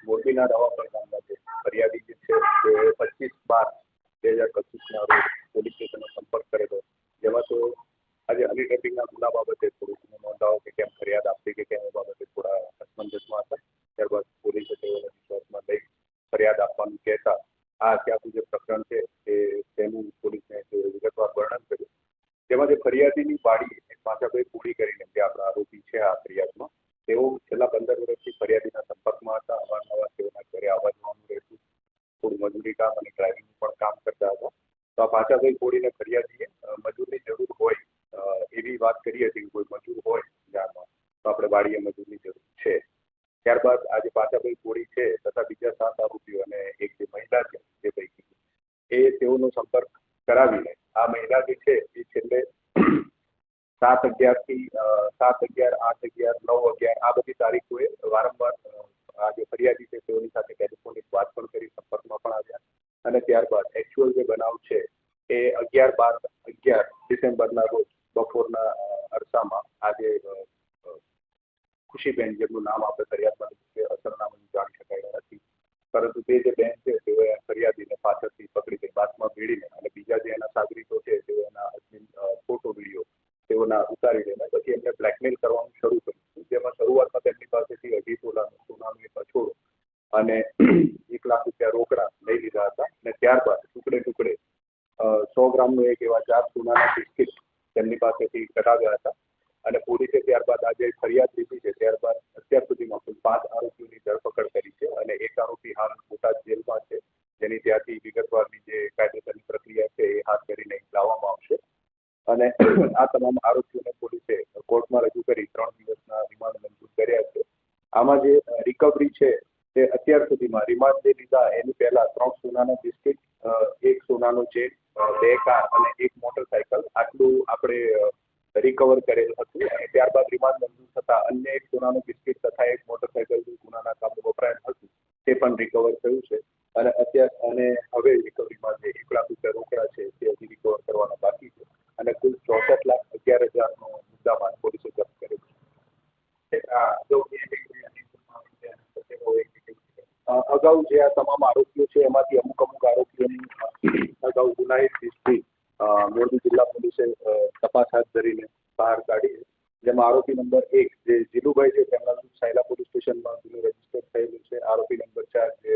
મોરબીના રવાપર ગામના છે ફરિયાદી જે છે તે 25/12/2025ના રોજ પોલીસ સ્ટેશનનો સંપર્ક કરેલો, જેમાં તો આજે હની ટ્રેપિંગના ગુના બાબતે થોડું નોંધાવો કે કેમ ફરિયાદ આપવી કે કેમ એ બાબતે થોડા અસમંજસમાં હતા. ત્યારબાદ પોલીસે તેઓને વિશ્વાસમાં લઈ ફરિયાદ આપવાનું કહેતા આ અત્યારનું જે પ્રકરણ છે તેનું પોલીસને વિગતવાર વર્ણન કર્યું, જેમાં જે ફરિયાદીની વાડી પાછાભાઈ પૂરી કરીને જે આપણા આરોપી છે આ ફરિયાદમાં, તેઓ છેલ્લા 15 વર્ષથી ફરિયાદીના સંપર્કમાં હતા. અવારનવાર તેઓના ઘરે આવવા જવાનું રહેતું, થોડું મજૂરી કામ અને ડ્રાઇવિંગનું પણ કામ કરતા હતા. તો આ પાછાભાઈ પૂરીને ફરિયાદીએ મજૂરની જરૂર હોય એવી વાત કરી હતી કે કોઈ મજૂર હોય ગામમાં તો આપણે વાડીએ મજૂરની જરૂર છે. ત્યારબાદ આજે પાછાભાઈ કોળી છે તથા બીજા 7 આરોપીઓ અને એક જે મહિલા છે તે પૈકી તેઓનો સંપર્ક કરાવીને આ મહિલા જે છે એ છેલ્લે 7/11 8/11 9/11 આ બધી તારીખોએ વારંવાર આ જે ફરિયાદી છે તેઓની સાથે ટેલિફોનિક વાત પણ કરી, સંપર્કમાં પણ આવ્યા અને ત્યારબાદ એકચ્યુઅલ જે બનાવ છે એ 11/12/11 ડિસેમ્બરના રોજ બપોરના અરસામાં આજે ખુશીબેન, જેમનું નામ આપણે ફરિયાદમાં સરનામું જાણી શકાય નથી, પરંતુ તે જે બેન છે તેઓએ ફરિયાદીને પાછળથી પકડી ગઈ બાતમાં ભીડીને અને બીજા જે એના સાગરીતો છે તેઓ એના ફોટો વિડીયો તેઓના ઉતારી લઈને પછી એમને બ્લેકમેલ કરવાનું શરૂ કર્યું, જેમાં શરૂઆતમાં તેમની પાસેથી 2.5 તોલાનું સોનાનું એક અછોડો અને 1 લાખ રૂપિયા રોકડા લઈ લીધા હતા અને ત્યારબાદ ટુકડે 100 ગ્રામનું એક એવા 4 સોનાના બિસ્કિટ તેમની પાસેથી કઢાવ્યા હતા અને પોલીસે ત્યારબાદ આજે ફરિયાદ લીધી છે. ત્યારબાદ અત્યાર સુધીમાં કુલ 5 આરોપીઓની ધરપકડ કરી છે અને એક આરોપી હાલ બોટાદ જેલમાં છે, જેની ત્યાંથી વિગતવારની જે કાયદેસરની પ્રક્રિયા છે એ હાથ ધરીને લાવવામાં આવશે અને આ તમામ આરોપીઓને પોલીસે કોર્ટમાં રજૂ કરી 3 દિવસના રિમાન્ડ મંજૂર કર્યા છે. આમાં જે રિકવરી છે તે અત્યાર સુધીમાં રિમાન્ડ જે લીધા એની પહેલા 3 સોનાના બિસ્કિટ, 1 સોનાનો ચેન, 2 કાર અને 1 મોટરસાયકલ આટલું આપણે રિકવર કરેલ હતું અને ત્યારબાદ રિમાન્ડ મંજૂર થતા અન્ય 1 સોનાનું બિસ્કિટ તથા 1 મોટરસાયકલ જે ગુનાના કામે વપરાયેલ હતું તે પણ રિકવર થયું છે અને હવે રિકવરીમાં જે 1 લાખ રૂપિયા રોકડા છે તે હજી રિકવર કરવાના બાકી છે અને કુલ 64,11,000નો મુદ્દામાલ પોલીસે જપ્ત કર્યો છે. અગાઉ જે આ તમામ આરોપીઓ છે એમાંથી અમુક આરોપીઓની અગાઉ ગુનાહિત હિસ્ટ્રી મોરબી જિલ્લા પોલીસે તપાસ હાથ ધરીને બહાર કાઢી, જેમાં આરોપી નંબર 1 જે જીલુભાઈ છે તેમના સાયલા પોલીસ સ્ટેશનમાં ગુનો રજીસ્ટર થયેલું છે. આરોપી નંબર 4 જે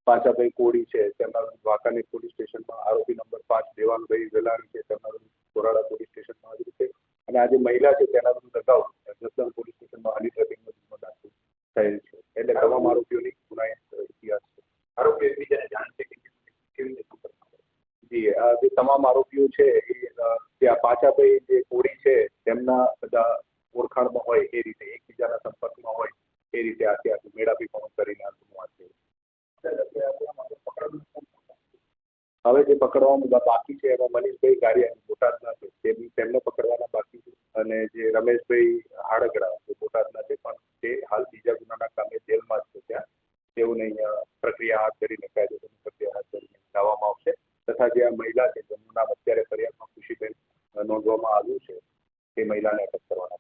પાછાભાઈ કોળી છે તેમના વાંકાનેર પોલીસ સ્ટેશનમાં, આરોપી નંબર 5 દેવાનભાઈ વેલાણી છે તેમના કોરાડા પોલીસ સ્ટેશનમાં હાજર છે અને આ જે મહિલા છે તેના વિરુદ્ધ અગાઉ જસદણ પોલીસ સ્ટેશનમાં હની ટ્રેપિંગનો ગુનો દાખલ થયેલ છે. એટલે તમામ આરોપીઓની ગુનાહિત ઇતિહાસ છે. આરોપીઓ એકબીજાને જાણ છે કે કેવી રીતે જી આ જે તમામ આરોપીઓ છે એ ત્યાં પાછાભાઈ જે કોળી છે તેમના બધા ઓળખાણમાં હોય એ રીતે એકબીજાના સંપર્કમાં હોય એ રીતે આખું મેળાપીપણું કરીને આ ગુનો છે. હવે જે પકડવામાં બાકી છે એમાં મનીષભાઈ ગારિયા બોટાદના છે તેમને પકડવાના બાકી છે અને જે રમેશભાઈ હાડગડા જે બોટાદના છે પણ તે હાલ બીજા ગુનાના કામે જેલમાં જ છે, ત્યાં તેઓને અહીંયા પ્રક્રિયા હાથ ધરીને કાયદેસરની પ્રક્રિયા હાથ ધરીને લાવવામાં આવશે તથા જે આ મહિલા છે જેમનું નામ અત્યારે ફરિયાદમાં ખુશીબેન નોંધવામાં આવ્યું છે તે મહિલાને અટક કરવાના